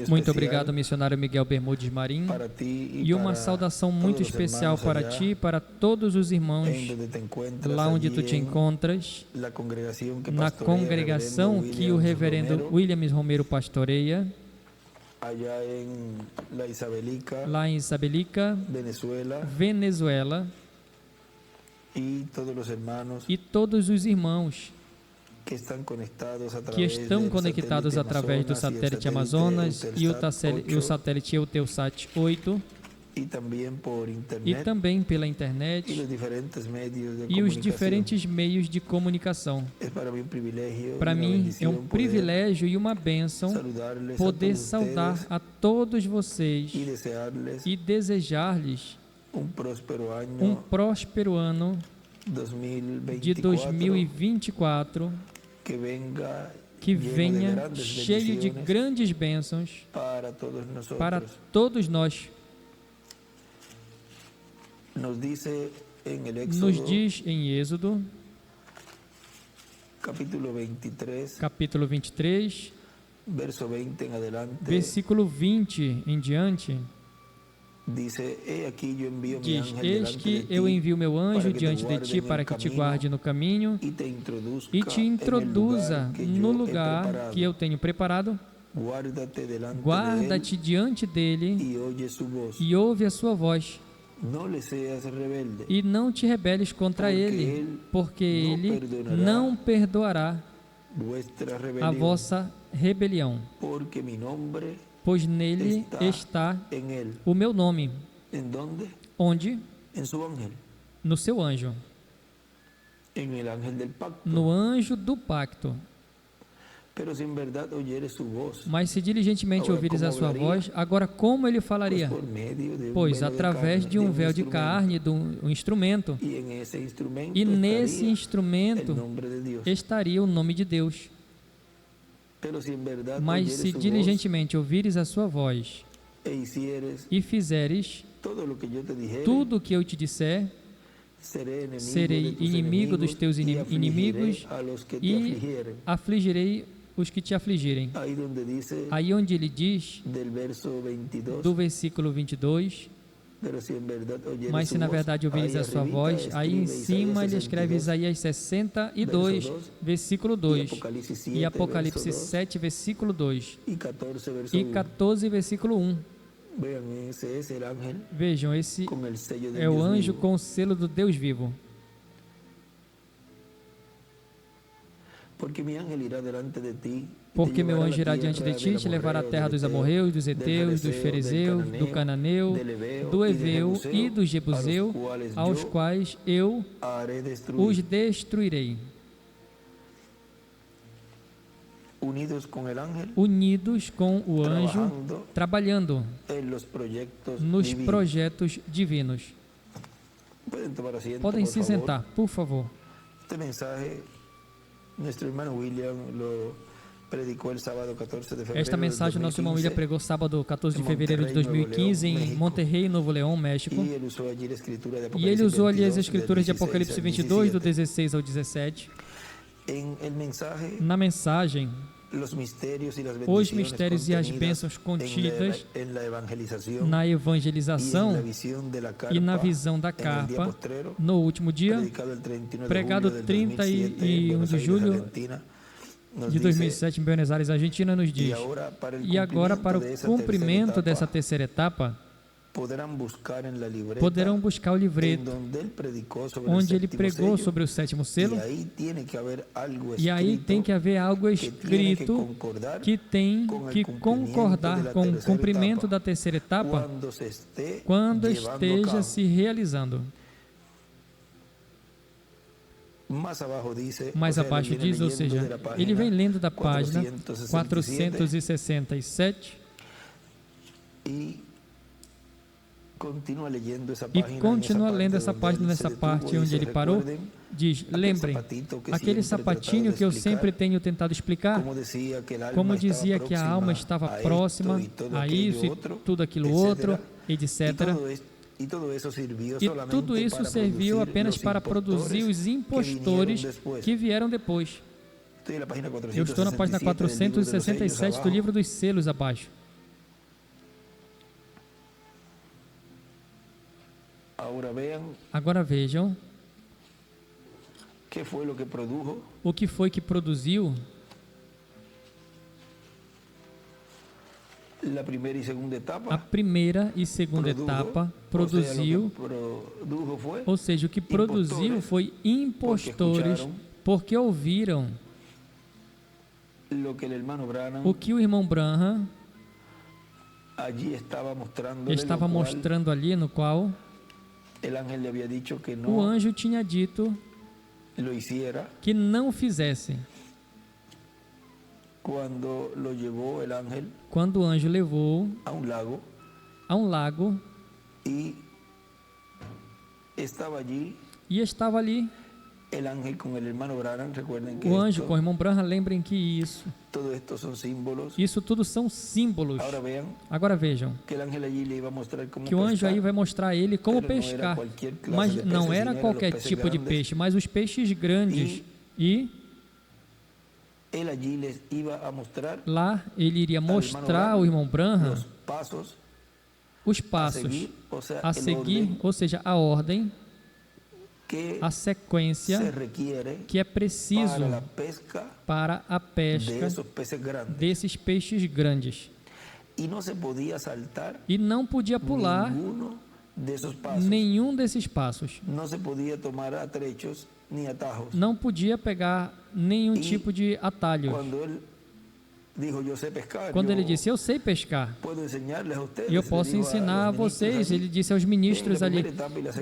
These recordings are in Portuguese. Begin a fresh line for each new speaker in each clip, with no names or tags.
Muito obrigado, missionário Miguel Bermudes Marim. E uma saudação muito especial para ti e para todos os irmãos lá onde tu te encontras, na congregação que o reverendo Williams Romero pastoreia, lá em Isabelica, Venezuela, e todos os irmãos que estão conectados através do satélite Amazonas e o satélite Eutelsat 8, e também pela internet e os diferentes meios de comunicação. Para mim é um privilégio e uma bênção poder saudar a todos vocês e desejar-lhes um próspero ano de 2024, que venha cheio de grandes bênçãos para todos nós. Nos diz em Êxodo, capítulo 23, versículo 20 em diante, diz: eis que eu envio meu anjo diante de ti para que te guarde no caminho e te introduza no lugar que eu tenho preparado. Guarda-te diante dele e ouve a sua voz. E não te rebeles contra ele, porque ele não perdoará a vossa rebelião, pois nele está o meu nome. Onde? No seu anjo, no anjo do pacto. Mas se diligentemente ouvires a sua voz, agora como ele falaria? Pois através de um véu de carne, de um instrumento, e nesse instrumento estaria o nome de Deus. Mas se diligentemente ouvires a sua voz e fizeres tudo o que eu te disser, serei inimigo dos teus inimigos e afligirei os que te afligirem. Aí onde ele diz, do versículo 22, mas se na verdade ouvires a sua voz, aí em cima ele escreve Isaías 62, versículo 2, e Apocalipse 7, versículo 2, e 14, versículo 1. Vejam, esse é o anjo com o selo do Deus vivo. Porque meu anjo irá diante de ti, te levará à terra dos amorreus, dos heteus, dos fariseus, do cananeu, do heveu e do jebuseu, aos quais eu os destruirei. Unidos com o anjo, trabalhando nos projetos divinos. Podem se sentar, por favor. Esta mensagem nosso irmão William pregou sábado 14 de fevereiro de 2015 em Monterrey, Novo León, México. E ele usou ali as escrituras de Apocalipse 22, do 16 ao 17. Na mensagem, os mistérios e as bênçãos contidas na evangelização e na visão da capa no último dia, pregado 31 de julho de 2007 em Buenos Aires, Argentina, nos diz: e agora, para o cumprimento dessa terceira etapa, poderão buscar o livreto onde ele pregou sobre o sétimo selo, e aí tem que haver algo escrito que tem que concordar com o cumprimento da terceira etapa quando esteja se realizando. Mais abaixo diz, ou seja, ele vem lendo da página 467 e continua lendo essa página nessa parte onde ele parou. Diz: lembrem, aquele sapatinho que eu sempre tenho tentado explicar, como dizia que a alma estava próxima a isso e tudo aquilo outro, etc. E tudo isso serviu apenas para produzir os impostores que vieram depois. Eu estou na página 467 do livro dos selos abaixo. Agora vejam o que foi que produziu a primeira e segunda etapa. Produziu, ou seja, o que produziu foi impostores, porque ouviram o que o irmão Branham estava mostrando ali, no qual o anjo tinha dito que não fizesse. Quando o anjo levou a um lago e estava ali o anjo com o irmão Branham. Lembrem que isso tudo são símbolos. Agora vejam que o anjo aí vai mostrar a ele como pescar, mas não era qualquer tipo de peixe, mas os peixes grandes. E lá ele iria mostrar ao irmão Branham os passos a seguir, ou seja, a ordem, a sequência que é preciso para a pesca desses peixes grandes. E não podia pular nenhum desses passos. Não podia pegar nenhum tipo de atalho. Quando ele disse, eu sei pescar, e eu posso ensinar a vocês, ele disse aos ministros ali.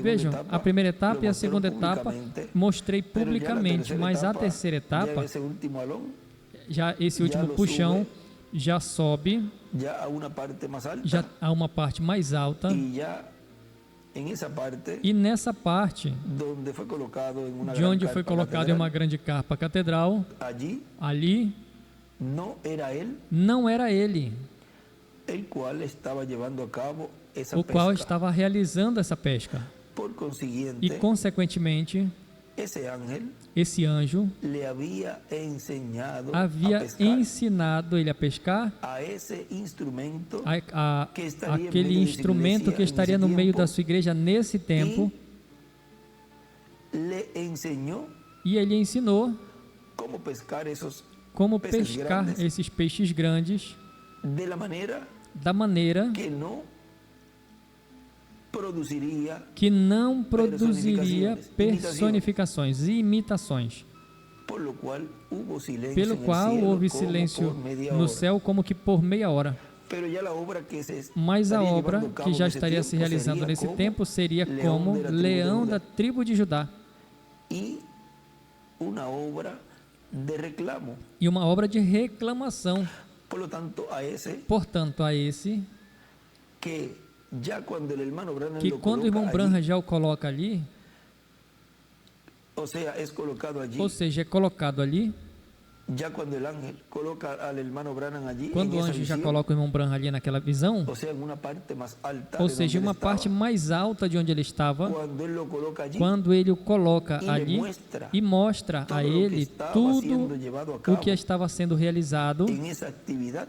Vejam, a primeira etapa e a segunda etapa mostrei publicamente, mas a terceira etapa, já esse último puxão, já sobe, já há uma parte mais alta, e nessa parte, de onde foi colocado em uma grande carpa catedral, ali, não era ele, o qual estava realizando essa pesca. E, consequentemente, esse anjo havia ensinado ele a pescar aquele instrumento que estaria no meio da sua igreja nesse tempo, e ele ensinou como pescar esses peixes grandes da maneira que não produziria personificações e imitações, pelo qual houve silêncio no céu como que por meia hora. Mas a obra que já estaria se realizando nesse tempo seria como leão da tribo de Judá, e uma obra de reclamação. Portanto, a esse que quando o irmão Branham já o coloca ali, ou seja, é colocado ali, quando o anjo já coloca o irmão Branham ali naquela visão, ou seja, uma parte mais alta de onde ele estava, quando ele o coloca ali e mostra a ele tudo o que estava sendo realizado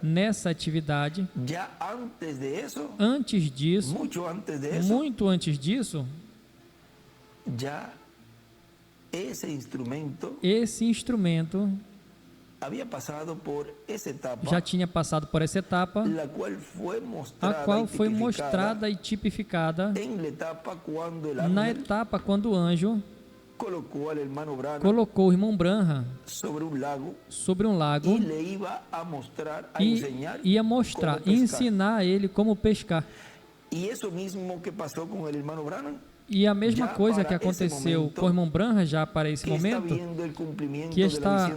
nessa atividade, antes disso, muito antes disso, esse instrumento já tinha passado por essa etapa, a qual foi mostrada e tipificada na etapa quando o anjo colocou o irmão Branham sobre um lago e ia mostrar, ensinar a ele como pescar. E a mesma coisa que aconteceu com o irmão Branham já para esse momento, que está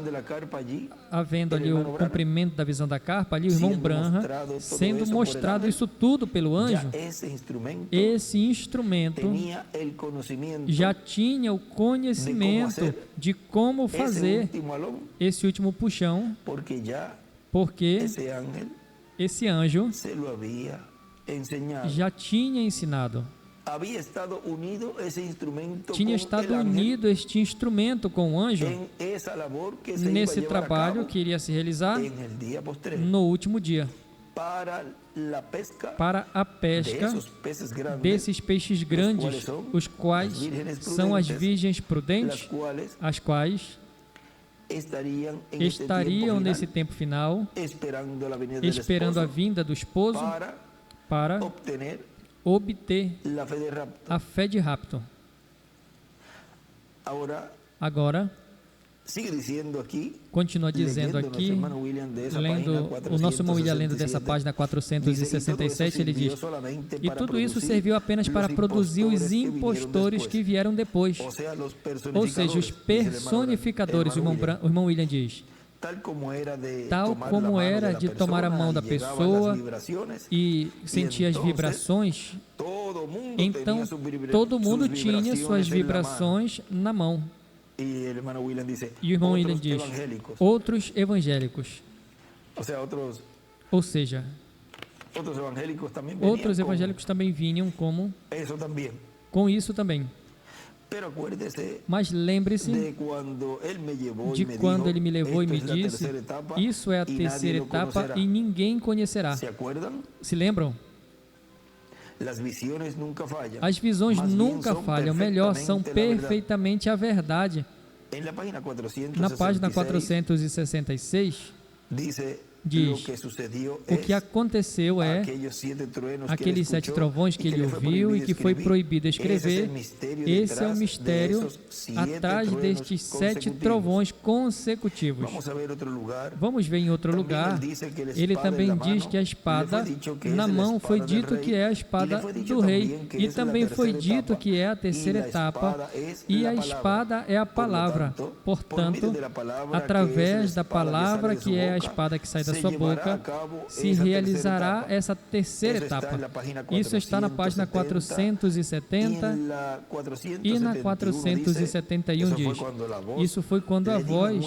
havendo ali o cumprimento da visão da carpa, ali o irmão Branham sendo mostrado isso tudo pelo anjo. Esse instrumento já tinha o conhecimento de como fazer esse último puxão, porque esse anjo já tinha ensinado. tinha estado unido este instrumento com o anjo nesse trabalho que iria se realizar no último dia, para a pesca desses peixes grandes, os quais são as virgens prudentes, as quais estariam nesse tempo final, esperando a vinda do esposo para obter a fé de rapto. Agora, continua dizendo aqui, lendo o nosso irmão William, lendo dessa página 467, ele diz: e tudo isso serviu apenas para produzir os impostores que vieram depois, ou seja, os personificadores. O irmão William diz: tal como era de tomar a mão da pessoa e sentir as vibrações, então todo mundo tinha suas vibrações na mão. E o irmão William diz: outros evangélicos. Ou seja, outros evangélicos também vinham com isso também. Mas lembre-se de quando ele me levou e me disse: isso é a terceira etapa e ninguém conhecerá. Se lembram? As visões nunca falham, melhor, são perfeitamente a verdade. Na página 466, diz: o que aconteceu é aqueles 7 trovões que ele ouviu e que foi proibido escrever. Esse é o mistério atrás destes 7 trovões consecutivos. Vamos ver em outro lugar. Ele também diz que a espada na mão foi dito que é a espada do rei, e também foi dito que é a terceira etapa, e a espada é a palavra. Portanto, através da palavra, que é a espada que sai da sua boca, se realizará essa terceira etapa. Isso está na página 470 e na 471 diz: isso foi quando a voz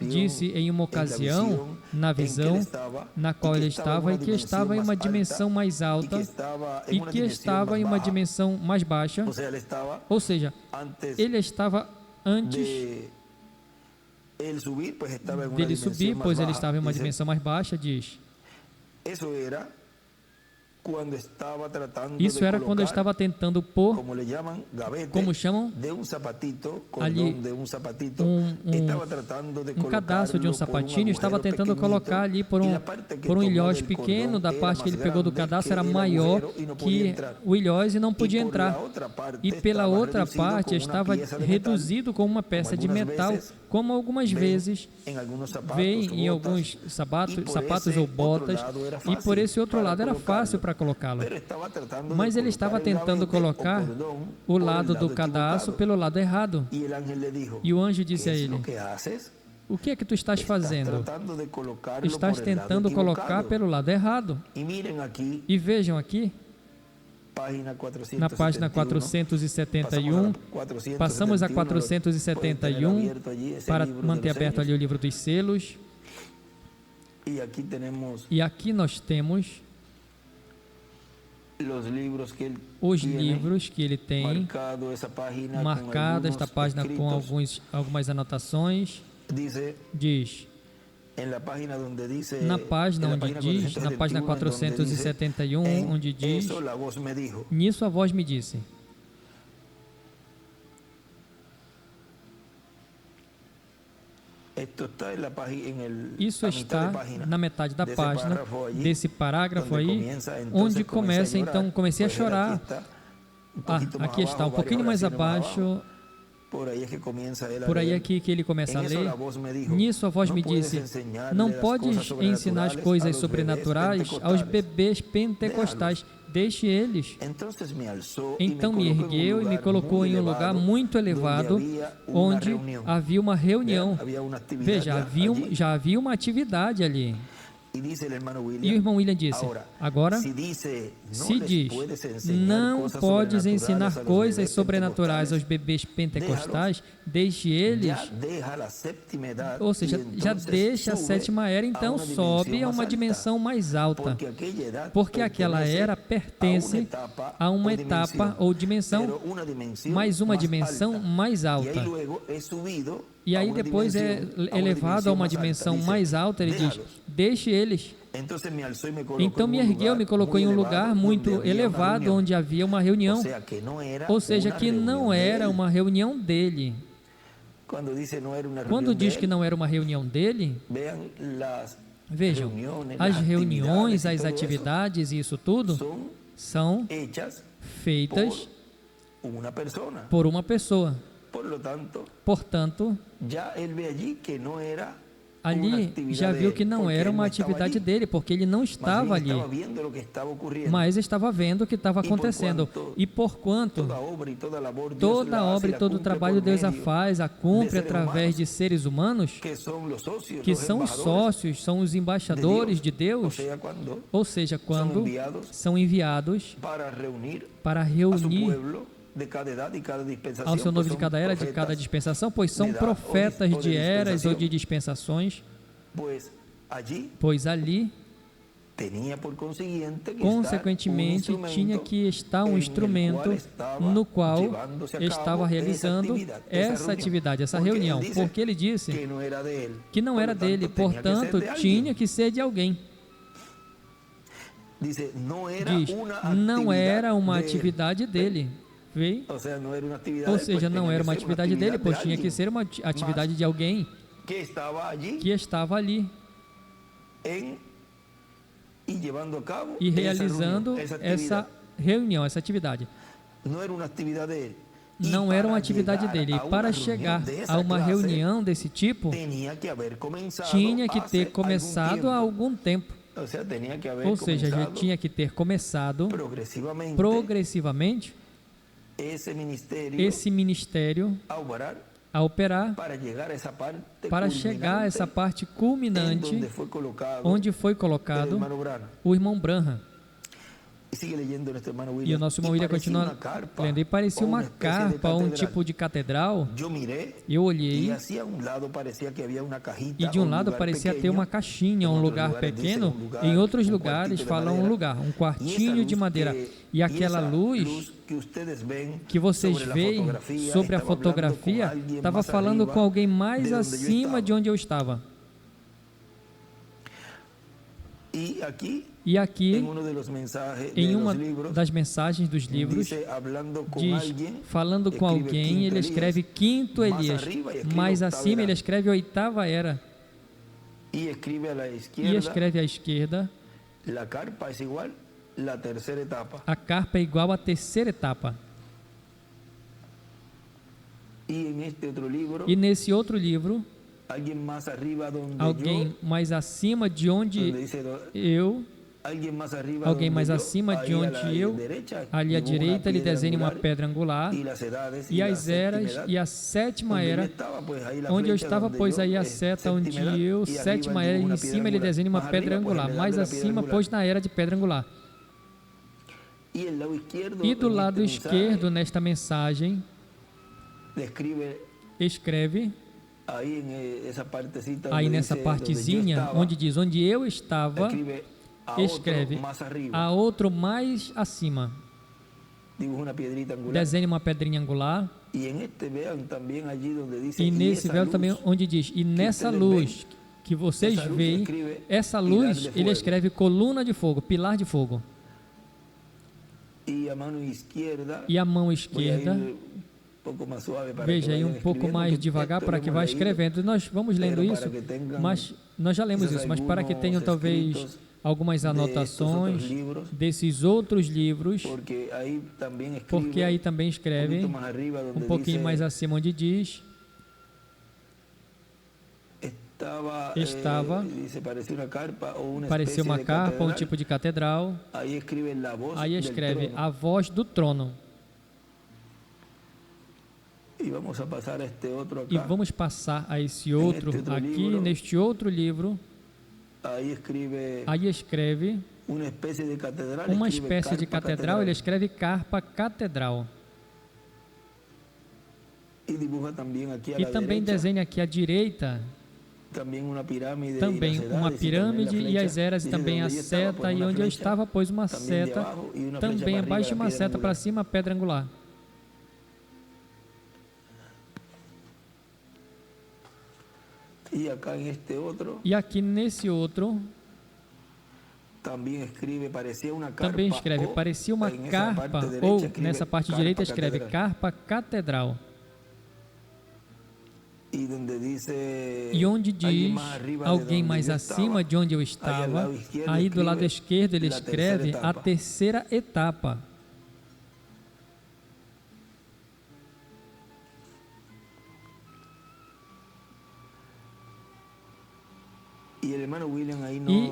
disse em uma ocasião, na visão na qual ele estava, e que estava em uma dimensão mais alta e que estava em uma dimensão mais baixa. Ou seja, ele estava antes dele subir, pois ele estava em uma dimensão mais baixa, diz. Isso era quando eu estava tentando pôr, como chamam, ali um cadastro de um sapatinho. Estava tentando colocar ali por um ilhós pequeno, da parte que ele pegou do cadastro era maior que o ilhós e não podia entrar. E pela outra parte estava reduzido com uma peça de metal, como algumas vezes vem em alguns sapatos ou botas, e por esse outro lado era fácil para colocá-lo. Mas ele estava tentando colocar o lado do cadastro pelo lado errado. E o anjo disse a ele: o que é que tu estás fazendo? Estás tentando colocar pelo lado errado. E vejam aqui, na página 471, passamos a 471 para manter aberto ali o livro dos selos. E aqui nós temos os livros que ele tem marcado esta página com algumas anotações. Diz, na página onde diz, na página 471, onde diz: nisso a voz me disse. Isso está na metade da página desse parágrafo aí, onde começa. Então comecei a chorar. Aqui está, um pouquinho mais abaixo. Por aí aqui que ele começa a ler. Nisso a voz me disse: não podes ensinar as coisas sobrenaturais aos bebês pentecostais, deixe eles. Então me ergueu e me colocou em um lugar muito elevado, onde havia uma reunião. Veja, já havia uma atividade ali. E o irmão William disse, agora, se diz, não podes ensinar coisas sobrenaturais aos bebês pentecostais, deixe eles, ou seja, já deixa a sétima era, então sobe a uma dimensão mais alta, porque aquela era pertence a uma etapa ou dimensão, mais uma dimensão mais alta. E aí depois é elevado a uma dimensão mais alta, ele diz, deixe eles. Então me ergueu, me colocou em um lugar muito elevado, onde havia uma reunião, ou seja, que não era uma reunião dele. Quando diz que não era uma reunião dele, vejam, as reuniões, as atividades e isso tudo são feitas por uma pessoa. Portanto, ali já viu que não era uma atividade dele, porque ele não estava ali, mas estava vendo o que estava acontecendo. E porquanto toda a obra e todo o trabalho Deus a faz, a cumpre através de seres humanos, que são os sócios, são os embaixadores de Deus, ou seja, quando são enviados para reunir ao seu noivo de cada era, de cada dispensação, pois são profetas de eras ou de dispensações, pois ali, consequentemente, tinha que estar um instrumento no qual estava realizando essa atividade, essa reunião, porque ele disse que não era dele, portanto, tinha que ser de alguém. Diz, não era uma atividade dele. Veio? Ou seja, não era uma atividade dele, pois tinha que ser uma atividade de alguém que estava ali e realizando essa reunião, essa atividade. Não era uma atividade dele. E para chegar a uma reunião desse tipo, tinha que ter começado há algum tempo. Ou seja, já tinha que ter começado progressivamente esse ministério a operar para chegar a essa parte culminante onde foi colocado o irmão Branham. E o nosso irmão William continua lendo. E parecia uma carpa, um tipo de catedral. Eu olhei e de um lado parecia ter uma caixinha, um lugar pequeno. Em outros lugares fala um lugar, um quartinho de madeira. E aquela luz que vocês veem sobre a fotografia estava falando com alguém mais acima de onde eu estava. E aqui, em uma das mensagens dos livros, diz, falando com alguém, ele escreve quinto Elias, mais acima ele escreve oitava era, e escreve à esquerda, a carpa é igual à terceira etapa. E nesse outro livro, alguém mais acima de onde eu, alguém mais acima de onde eu, ali à direita ele desenha uma pedra angular, e as eras, e a sétima era, onde eu estava, pois aí a seta onde eu, sétima era, em cima ele desenha uma pedra angular, mais acima, pois na era de pedra angular. E do lado esquerdo, nesta mensagem, escreve, aí nessa partezinha, onde diz, onde eu estava, escreve, a outro mais acima. Desenhe uma pedrinha angular. E nesse véu também, onde diz, e nessa luz que vocês veem, essa luz, ele escreve coluna de fogo, pilar de fogo. E a mão esquerda, veja aí um pouco mais devagar para que vá escrevendo. Nós vamos lendo isso, mas nós já lemos isso, mas para que tenham talvez algumas anotações desses outros livros, porque aí também escreve um pouquinho mais acima, onde diz, estava, parecia uma carpa, um tipo de catedral, aí escreve a voz do trono. E vamos passar a esse outro aqui, neste outro livro, Aí escreve uma espécie de catedral, ele escreve carpa catedral. E também desenha aqui à direita também uma pirâmide e as eras, e também a seta, e onde eu estava pôs uma seta, também abaixo uma seta, para cima pedra angular. E aqui nesse outro também escreve, parecia uma carpa, ou nessa parte direita escreve carpa catedral. E onde diz alguém mais acima de onde eu estava, aí do lado esquerdo ele escreve a terceira etapa. E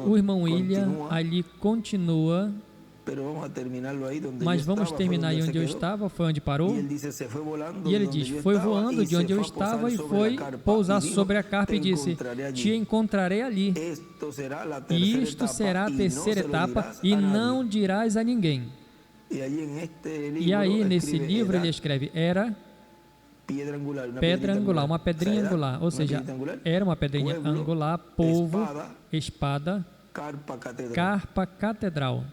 o irmão William ali continua, mas vamos terminar aí onde eu estava, foi onde parou. E ele diz, foi voando de onde eu estava e foi pousar sobre a carpa e disse, te encontrarei ali. E isto será a terceira etapa e não dirás a ninguém. E aí nesse livro ele escreve, era pedra angular, uma pedrinha angular, ou seja, era uma pedrinha angular, polvo, espada, carpa catedral.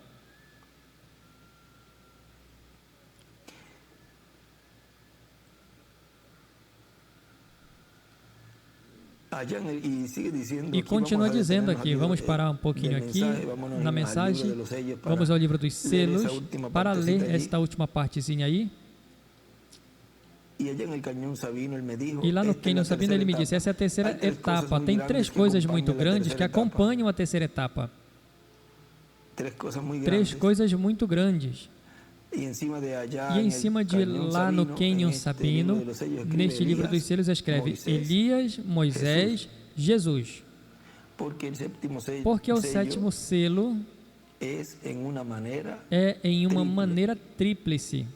E continua dizendo aqui, vamos parar um pouquinho aqui na mensagem, vamos ao livro dos selos, para ler esta última partezinha aí. E lá no Canyon Sabino ele me disse, essa é a terceira etapa, tem três coisas muito grandes que acompanham a terceira etapa. Três coisas muito grandes. E em cima de lá no Canyon Sabino, neste livro dos selos escreve Elias, Moisés, Jesus. Porque o sétimo selo é em uma maneira tríplice.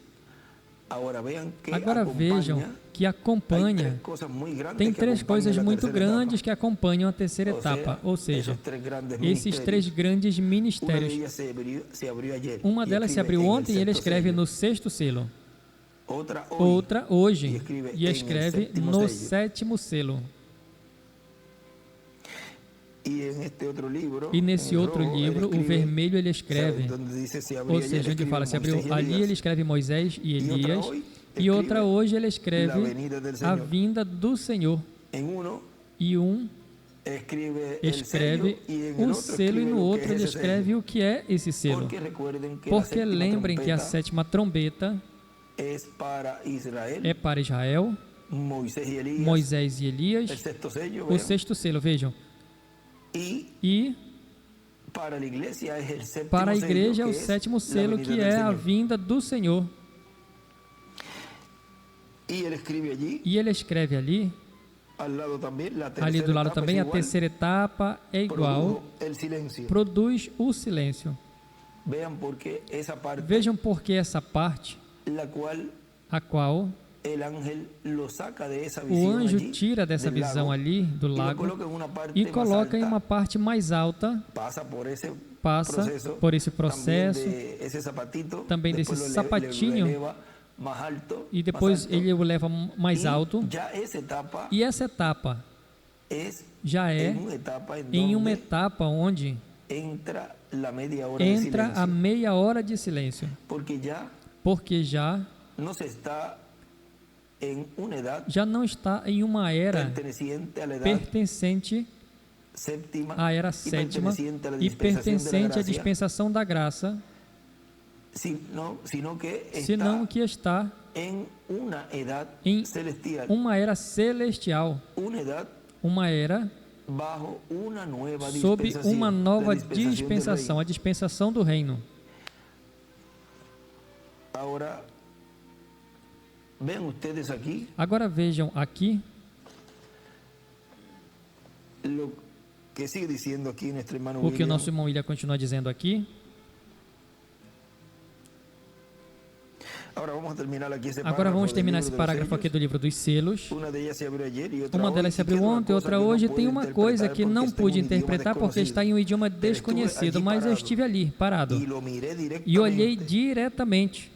Agora vejam que acompanha, tem três coisas muito grandes que acompanham a terceira etapa, ou seja, esses três grandes ministérios. Uma delas se abriu ontem e ele escreve no sexto selo, outra hoje e escreve no sétimo selo. E nesse outro livro, o vermelho, ele escreve, ou seja, onde fala, se abriu ali, ele escreve Moisés e Elias, e outra hoje ele escreve a vinda do Senhor. E um escreve um selo e no outro ele escreve o que é esse selo. Porque lembrem que a sétima trombeta é para Israel, Moisés e Elias, o sexto selo, vejam. E para a igreja é o sétimo selo, que é a vinda do Senhor. E ele escreve ali, ali do lado também, a terceira etapa é igual, produz o silêncio. Vejam porque essa parte, a qual o anjo tira dessa visão ali do lago e coloca em uma parte mais alta, passa por esse processo, também desse sapatinho, e depois ele o leva mais alto, e essa etapa já é em uma etapa onde entra a meia hora de silêncio, porque já não está em uma era pertencente à era sétima e pertencente à dispensação da graça, senão que está em uma era celestial, uma era sob uma nova dispensação, a dispensação do reino. Agora vejam aqui o que o nosso irmão William continua dizendo aqui. Agora vamos terminar esse parágrafo aqui do livro dos selos. Uma delas se abriu ontem, outra hoje. Tem uma coisa que não pude interpretar porque está em um idioma desconhecido, mas eu estive ali, parado, e olhei diretamente.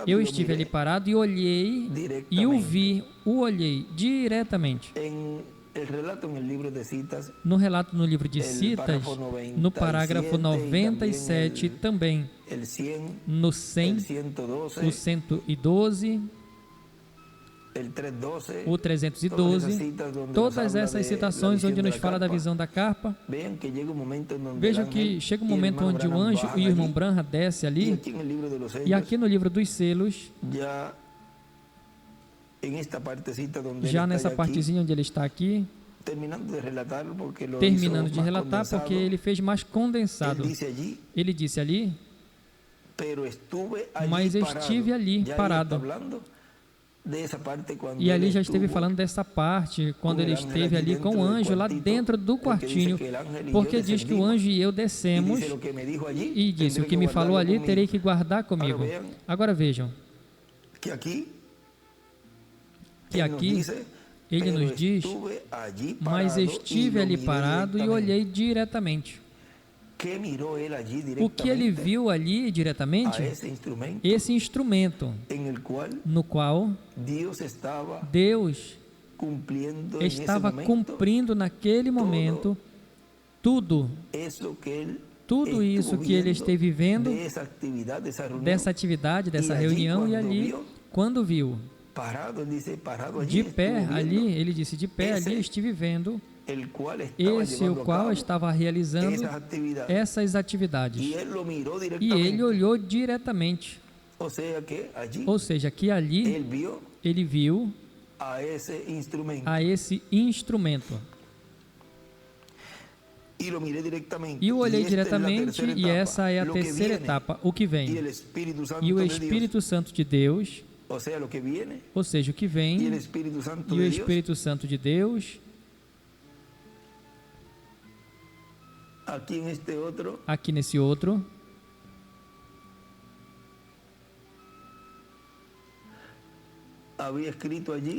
Eu estive ali parado e olhei, e o vi, o olhei diretamente. No relato no livro de Citas, no parágrafo 97 também, no 100, o 112, o 312, todas essas citações onde nos fala da visão da carpa. Vejam que chega um momento onde o anjo e o irmão Branham desce ali, e aqui no livro dos selos, já nessa partezinha onde ele está aqui, terminando de relatar, porque ele fez mais condensado. Ele disse ali, mas estive ali parado. E ali já esteve falando dessa parte, quando ele esteve ali com o anjo lá dentro do quartinho, porque diz que o anjo e eu descemos, e disse, o que me falou ali terei que guardar comigo. Agora vejam, que aqui ele nos diz, mas estive ali parado e olhei diretamente. O que ele viu ali diretamente? Esse instrumento no qual Deus estava cumprindo naquele momento tudo isso que ele esteve vivendo, dessa atividade, dessa reunião, e ali, quando viu, de pé ali, ele disse, de pé ali estive vendo o qual estava realizando essas atividades. E ele olhou diretamente. Ou seja, que ali ele viu a esse instrumento. E eu olhei diretamente, e essa é a terceira etapa, o que vem. E o Espírito Santo de Deus, ou seja, o que vem, e o Espírito Santo de Deus, aqui nesse outro, havia escrito ali,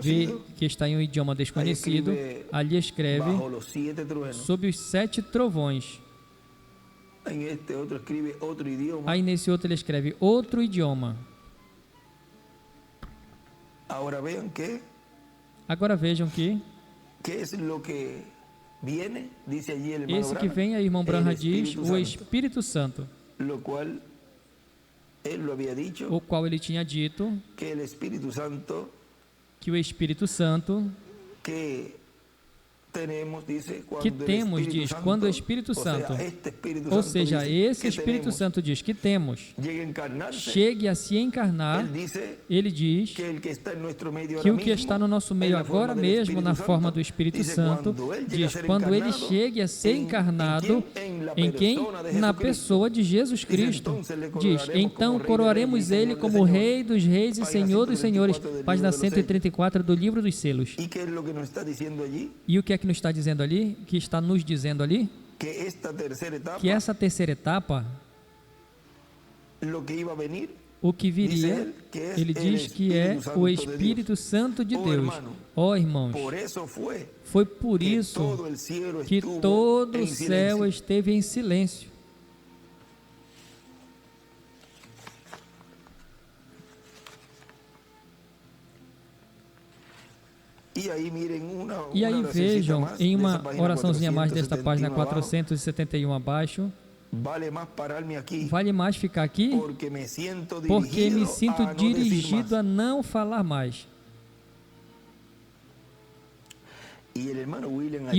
vê que está em um idioma desconhecido, ali escreve sob os 7 trovões. Aí nesse outro ele escreve outro idioma. Agora vejam que esse que vem, a irmã Branham diz, o Espírito Santo, o qual ele tinha dito que o Espírito Santo que temos, diz, quando o Espírito Santo, ou seja, esse Espírito Santo diz que temos, chegue a se encarnar, ele diz que o que está no nosso meio agora mesmo, na forma do Espírito Santo, diz, quando ele chegue a ser encarnado, em quem? Na pessoa de Jesus Cristo, diz, então coroaremos ele como Rei dos Reis e Senhor dos Senhores, página 134 do livro dos selos. E o que é que nos está dizendo ali? Que está nos dizendo ali? Que essa terceira etapa, o que viria, ele diz que é o Espírito Santo de Deus. Ó irmãos, foi por isso que todo o céu esteve em silêncio. E aí vejam, em uma oraçãozinha mais desta página 471 abaixo, vale mais ficar aqui, porque me sinto dirigido a não falar mais. E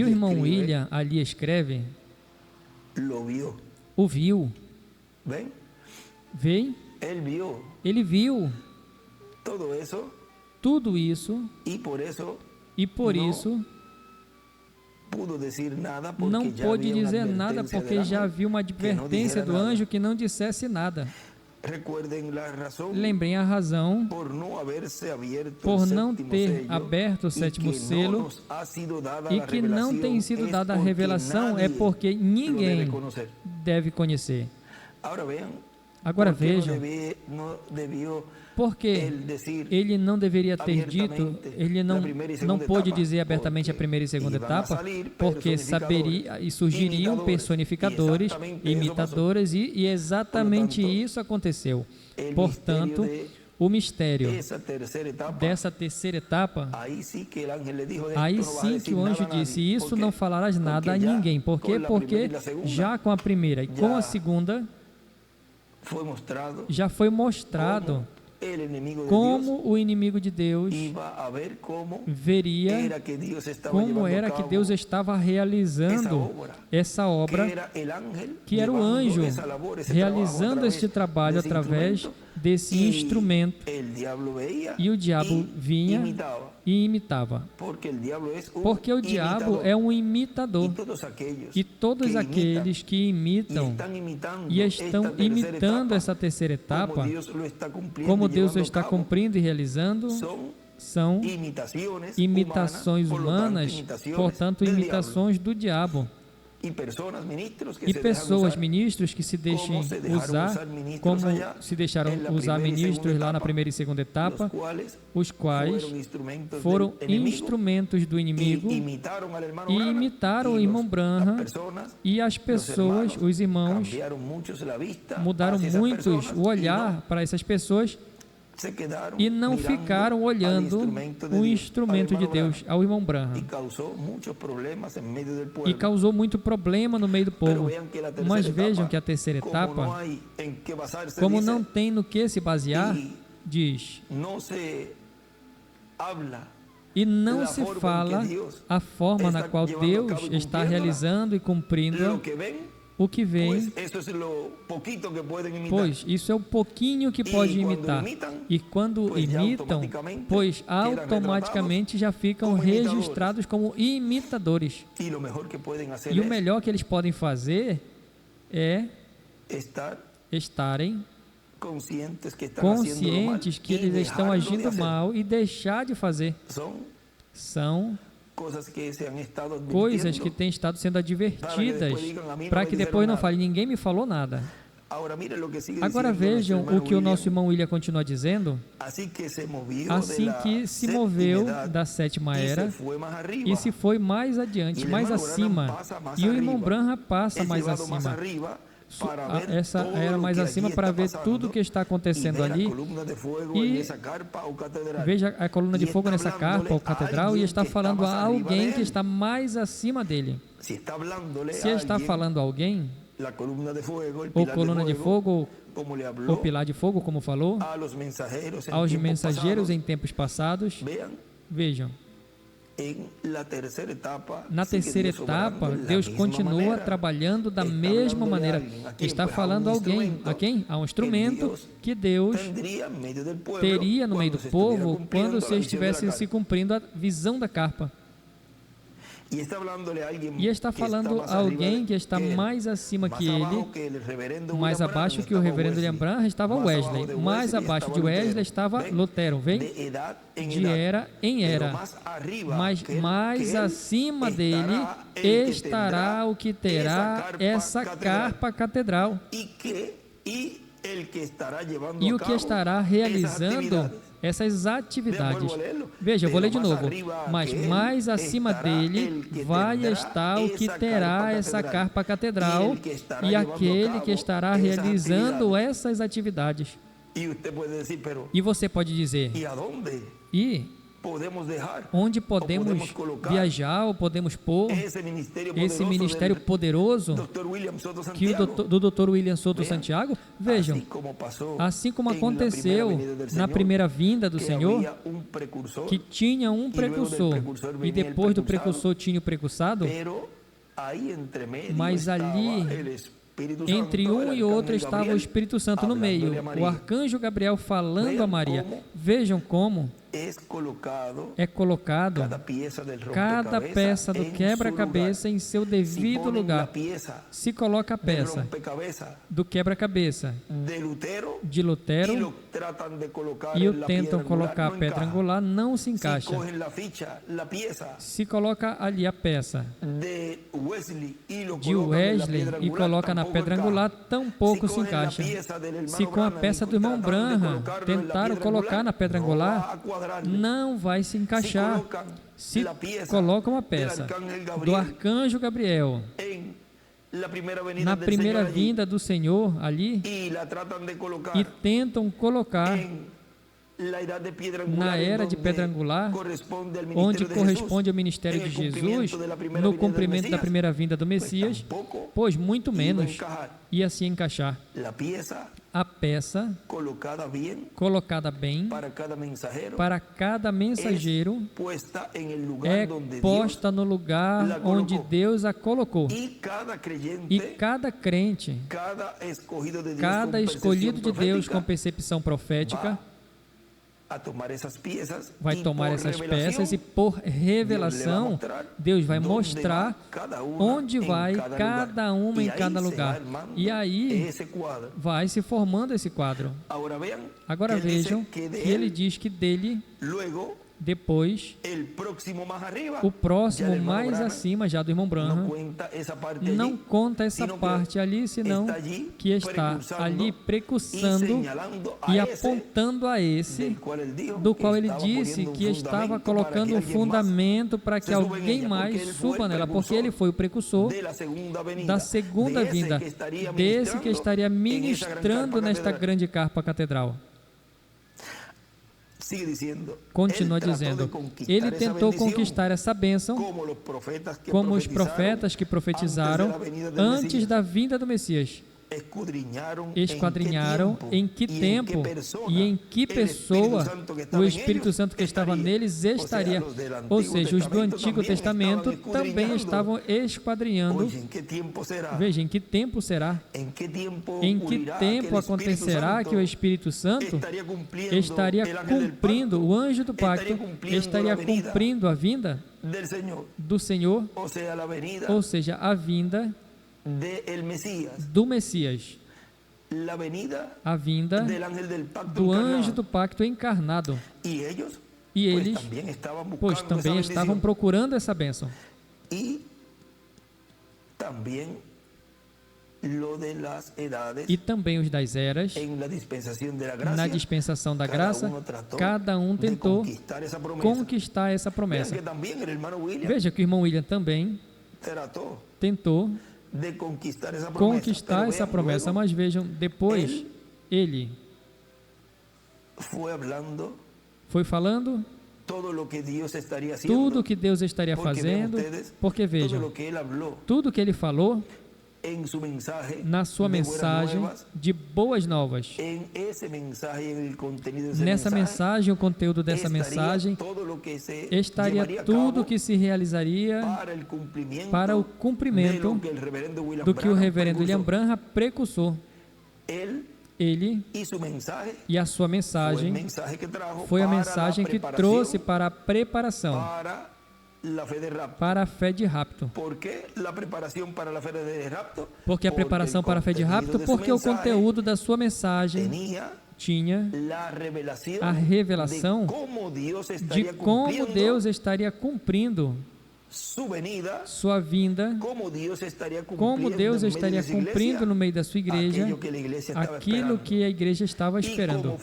o irmão William ali escreve, o viu. Vem? Ele viu tudo isso, e por isso não pôde dizer nada, porque já havia uma advertência do anjo que não dissesse nada. Lembrem a razão por não ter aberto o 7º selo, e que não tem sido dada a revelação, é porque ninguém deve conhecer. Agora vejam, porque ele não deveria ter dito, ele não pôde dizer abertamente a primeira e segunda etapa, porque saberia e surgiriam personificadores, imitadores, e exatamente isso aconteceu. Portanto, o mistério dessa terceira etapa, aí sim que o anjo disse, isso não falarás nada a ninguém. Por quê? Porque já com a primeira e com a segunda, já foi mostrado como o inimigo de Deus veria como era que Deus estava realizando essa obra, que era o anjo realizando este trabalho através desse instrumento, e o diabo vinha e imitava, porque o diabo é um imitador, e todos aqueles que imitam e estão imitando essa terceira etapa, como Deus o está cumprindo e realizando, são imitações humanas, portanto, imitações do diabo. E pessoas, ministros que se deixem usar, como se deixaram usar ministros lá na primeira e segunda etapa, os quais foram instrumentos do inimigo e imitaram o irmão Branham, e as pessoas, os irmãos, mudaram muitos o olhar para essas pessoas e não ficaram olhando o instrumento de Deus, ao irmão Branham, e causou muito problema no meio do povo. Mas vejam que a terceira etapa, como não tem no que se basear, diz, e não se fala a forma na qual Deus está realizando e cumprindo o que vem, pois isso é o pouquinho que pode imitar, e quando imitam, pois automaticamente já ficam registrados como imitadores, e o melhor que eles podem fazer é estarem conscientes que eles estão agindo mal e deixar de fazer. São coisas que têm estado sendo advertidas, para que depois não fale, ninguém me falou nada. Agora vejam o que o nosso irmão William continua dizendo. Assim que se moveu da sétima era e se foi mais adiante, mais acima, e o irmão Branham passa mais acima, essa era mais acima, para ver tudo o que está acontecendo ali, e veja a coluna de fogo nessa carpa ou catedral, e está falando a alguém que está mais acima dele. Se está falando a alguém, ou coluna de fogo, ou pilar de fogo, como falou, aos mensageiros em tempos passados, vejam, na terceira etapa, Deus continua trabalhando da mesma maneira. Está falando a alguém, a quem? A um instrumento que Deus teria no meio do povo quando se estivesse se cumprindo a visão da carpa. E está falando a alguém que está mais acima que ele, mais abaixo que o reverendo William Branham estava Wesley, mais abaixo de Wesley estava Lutero, vem? De era em era, mas mais acima dele estará o que terá essa carpa catedral, e o que estará realizando essas atividades. Veja, eu vou ler de novo. Mas mais acima dele vai estar o que terá essa carpa catedral, e aquele que estará realizando essas atividades. E você pode dizer, e onde podemos viajar ou podemos pôr esse ministério poderoso que do Dr. William Souto Santiago? Vejam, assim como aconteceu na primeira vinda do Senhor, que tinha um precursor, e depois do precursor tinha o precursado, mas ali, entre um e outro, estava o Espírito Santo no meio, o arcanjo Gabriel falando a Maria. Vejam como é colocado cada peça do quebra-cabeça em seu devido lugar. Se coloca a peça do quebra-cabeça de Lutero e o tentam colocar a pedra angular, não se encaixa. Se coloca ali a peça de Wesley e coloca na pedra angular, tampouco se encaixa. Se com a peça do irmão Branham tentaram colocar na pedra angular, não vai se encaixar. Se colocam a peça do arcanjo Gabriel na primeira vinda do Senhor ali e tentam colocar na era de pedra angular, onde corresponde ao ministério de Jesus, no cumprimento da primeira vinda do Messias, pois muito menos ia se encaixar. A peça colocada bem para cada mensageiro é posta no lugar onde Deus a colocou. E cada crente, cada escolhido de Deus com percepção profética, vai tomar essas peças e por revelação Deus vai mostrar onde vai cada uma em cada lugar, e aí vai se formando esse quadro. Agora vejam que ele diz que dele depois, o próximo mais acima já do irmão Branham não conta essa parte ali, senão que está ali precursando e apontando a esse, do qual ele disse que estava colocando um fundamento para que alguém mais suba nela, porque ele foi o precursor da segunda vinda, desse que estaria ministrando nesta grande carpa catedral. Continua dizendo, ele tentou conquistar essa bênção como os profetas que profetizaram antes da vinda do Messias. Esquadrinharam em que tempo e em que pessoa o Espírito Santo que estava neles estaria. Ou seja, os do Antigo Testamento também estavam esquadrinhando. Veja, em que tempo será? Em que tempo acontecerá que o Espírito Santo estaria cumprindo, o anjo do pacto estaria cumprindo a vinda do Senhor, ou seja, a vinda do Messias, a vinda do anjo do pacto encarnado. E eles, pois também estavam procurando essa bênção. E também os das eras, na dispensação da graça, cada um tentou conquistar essa promessa. Veja que o irmão William também tentou conquistar essa promessa, mas vejam, depois ele foi falando tudo o que Deus estaria fazendo, porque vejam, tudo que ele falou na sua mensagem de boas novas, nessa mensagem, o conteúdo dessa mensagem estaria tudo o que se realizaria para o cumprimento do que o reverendo William Branham precursou. Ele e a sua mensagem foi a mensagem que trouxe para a preparação para a fé de rapto. Porque a preparação para a fé de rapto, porque o conteúdo da sua mensagem tinha a revelação de como Deus estaria cumprindo sua vinda, como Deus estaria cumprindo no meio da sua igreja aquilo que a igreja estava esperando.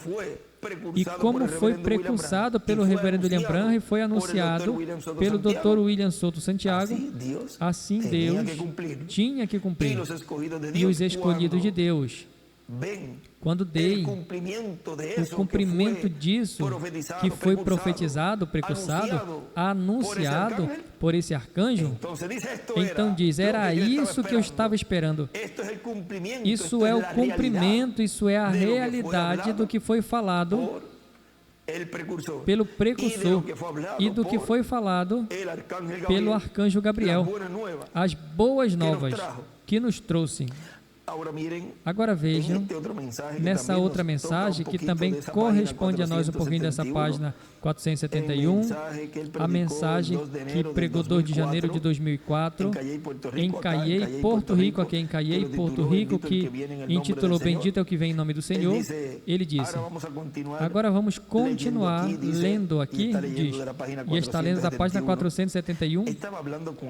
E como foi precursado pelo reverendo William Branham e foi anunciado pelo Dr. William Souto Santiago, assim Deus tinha que cumprir. E os escolhidos de Deus, quando dei o cumprimento disso que foi profetizado, precursado, anunciado por esse arcanjo, então diz, era isso que eu estava esperando. Isso é o cumprimento, isso é a realidade do que foi falado pelo precursor e do que foi falado pelo arcanjo Gabriel. As boas novas que nos trouxe Agora vejam, nessa outra mensagem, que também corresponde a nós um pouquinho dessa página 471, a mensagem que pregou 2 de janeiro de 2004, em Cayey, Porto Rico, aqui em Cayey, Porto Rico, que intitulou Bendito é o que vem em nome do Senhor. Ele disse, agora vamos continuar lendo aqui, diz, e está lendo da página 471,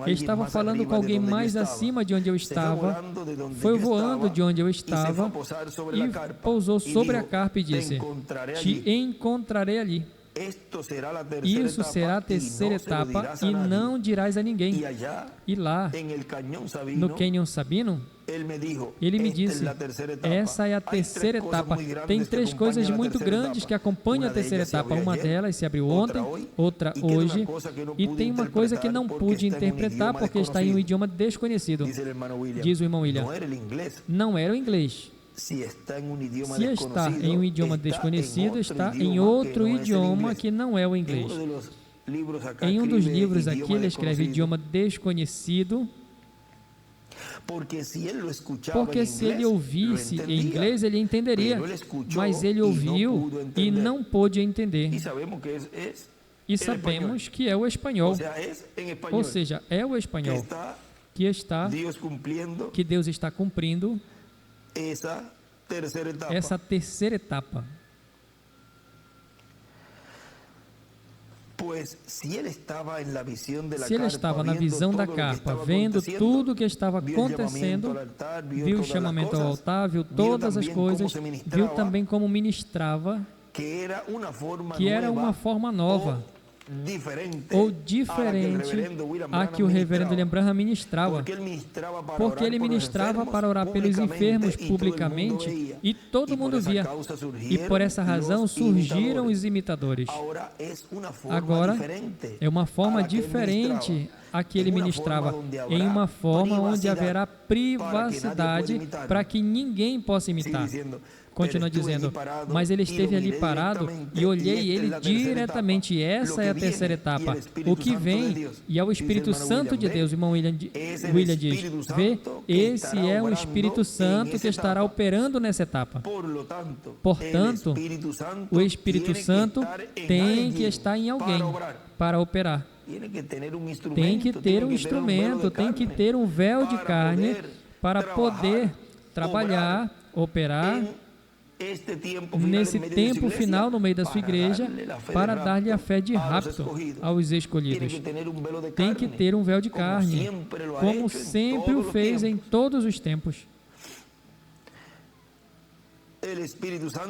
estava falando com alguém mais acima de onde eu estava, foi voando de onde eu estava e pousou sobre a carpa e disse, te encontrarei ali. Isso será a terceira etapa e não dirás a ninguém. E lá, no Canyon Sabino, ele me disse, essa é a terceira etapa. Tem 3 coisas muito grandes que acompanham a terceira etapa. Uma delas se abriu ontem, outra hoje, e tem uma coisa que não pude interpretar porque está em um idioma desconhecido. Diz o irmão William, não era o inglês. Se está em um idioma desconhecido, está em outro idioma que não é o inglês. Em um dos livros aqui, ele escreve idioma desconhecido, porque se ele ouvisse em inglês, ele entenderia, mas ele ouviu e não pôde entender. E sabemos que é o espanhol, ou seja, é o espanhol que Deus está cumprindo essa terceira etapa. Se ele estava na visão da carpa, vendo tudo o que estava acontecendo, viu o chamamento ao altar, viu todas as coisas, viu também como ministrava, que era uma forma nova, ou diferente a que o reverendo William Branham ministrava, porque ele ministrava para orar pelos enfermos publicamente e todo mundo via, e por essa razão surgiram os imitadores. Agora é uma forma diferente a que ele ministrava, em uma forma onde haverá privacidade para que ninguém possa imitar. Continua dizendo, mas ele esteve ali parado e olhei ele diretamente. E essa é a terceira etapa. O que vem, e é o Espírito Santo de Deus, o irmão William diz, vê, esse é o Espírito Santo que estará operando nessa etapa. Portanto, o Espírito Santo tem que estar em alguém para operar. Tem que ter um instrumento, tem que ter um véu de carne para poder trabalhar, operar nesse tempo final no meio da sua igreja, para dar-lhe a fé de rapto aos escolhidos. Tem que ter um véu de carne, como sempre o fez em todos os tempos.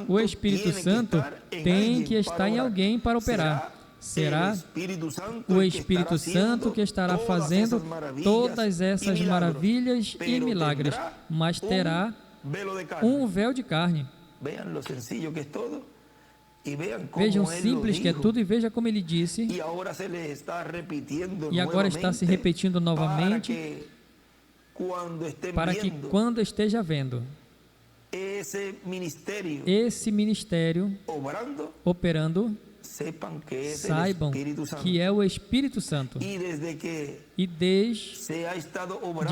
O Espírito Santo tem que estar em alguém para operar. Será o Espírito Santo que estará fazendo todas essas maravilhas e milagres, mas terá um véu de carne. Vejam simples que é tudo e veja como ele disse, e agora está se repetindo novamente, para que quando esteja vendo esse ministério operando, saibam que é o Espírito Santo, e desde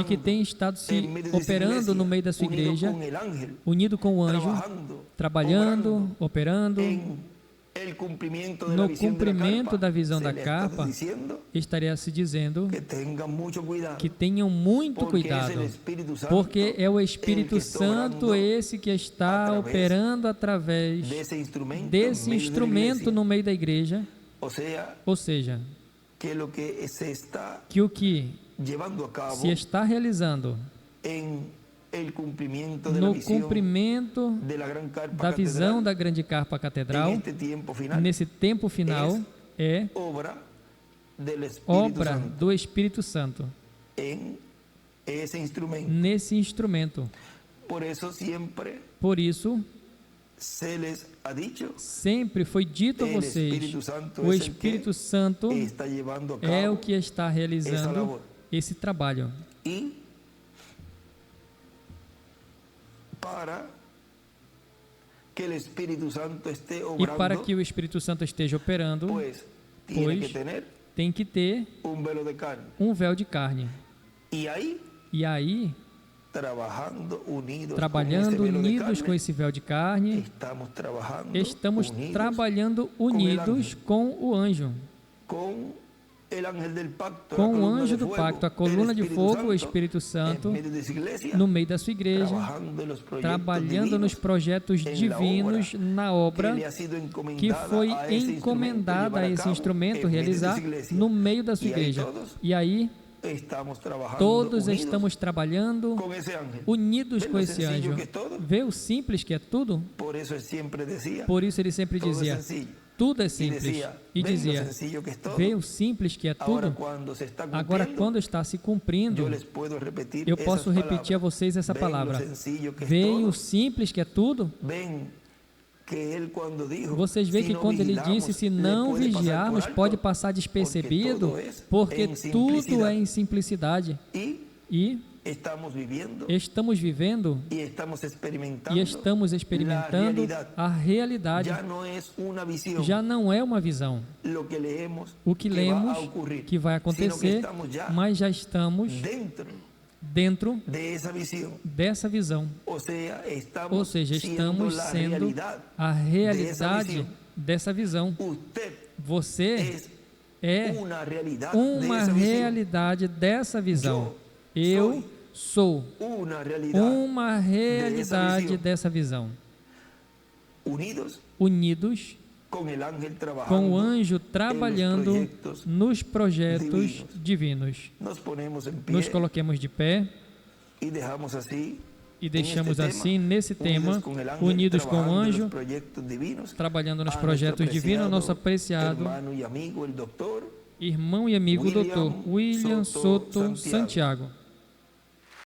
que tem estado se operando no meio da sua igreja, unido com o anjo, trabalhando, operando, no cumprimento da visão da carpa, estaria se dizendo que tenham muito cuidado, porque é o Espírito Santo esse que está operando através desse instrumento no meio da igreja, ou seja, que o que se está realizando no cumprimento da visão da grande carpa catedral, nesse tempo final, é obra do Espírito Santo nesse instrumento. Por isso, sempre foi dito a vocês, o Espírito Santo é o que está realizando esse trabalho. E para que o Espírito Santo esteja operando, pois tem que ter um véu de carne. E aí trabalhando unidos com esse véu de carne, estamos trabalhando unidos com o anjo, com o anjo do pacto, a coluna de fogo, o Espírito Santo, no meio da sua igreja, trabalhando nos projetos divinos, na obra que foi encomendada a esse instrumento realizar no meio da sua igreja. E aí, todos estamos trabalhando unidos com esse anjo. Vê o simples que é tudo? Por isso ele sempre dizia, tudo é simples. E dizia, vê o simples que é tudo? Agora, quando está se cumprindo, eu posso repetir a vocês essa palavra. Vê o simples que é tudo? Vocês veem que quando ele disse, se não vigiarmos, pode passar despercebido, porque tudo é em simplicidade. E estamos vivendo e estamos experimentando a realidade. Já não é uma visão. O que lemos que vai acontecer, mas já estamos dentro dessa visão. Ou seja, estamos sendo a realidade dessa visão. Você é uma realidade dessa visão. Eu sou uma realidade dessa visão. Unidos com o anjo trabalhando nos projetos divinos. Nos coloquemos de pé e deixamos assim, nesse tema, unidos com o anjo, trabalhando nos projetos divinos, nosso apreciado irmão e amigo Dr. William Soto Santiago.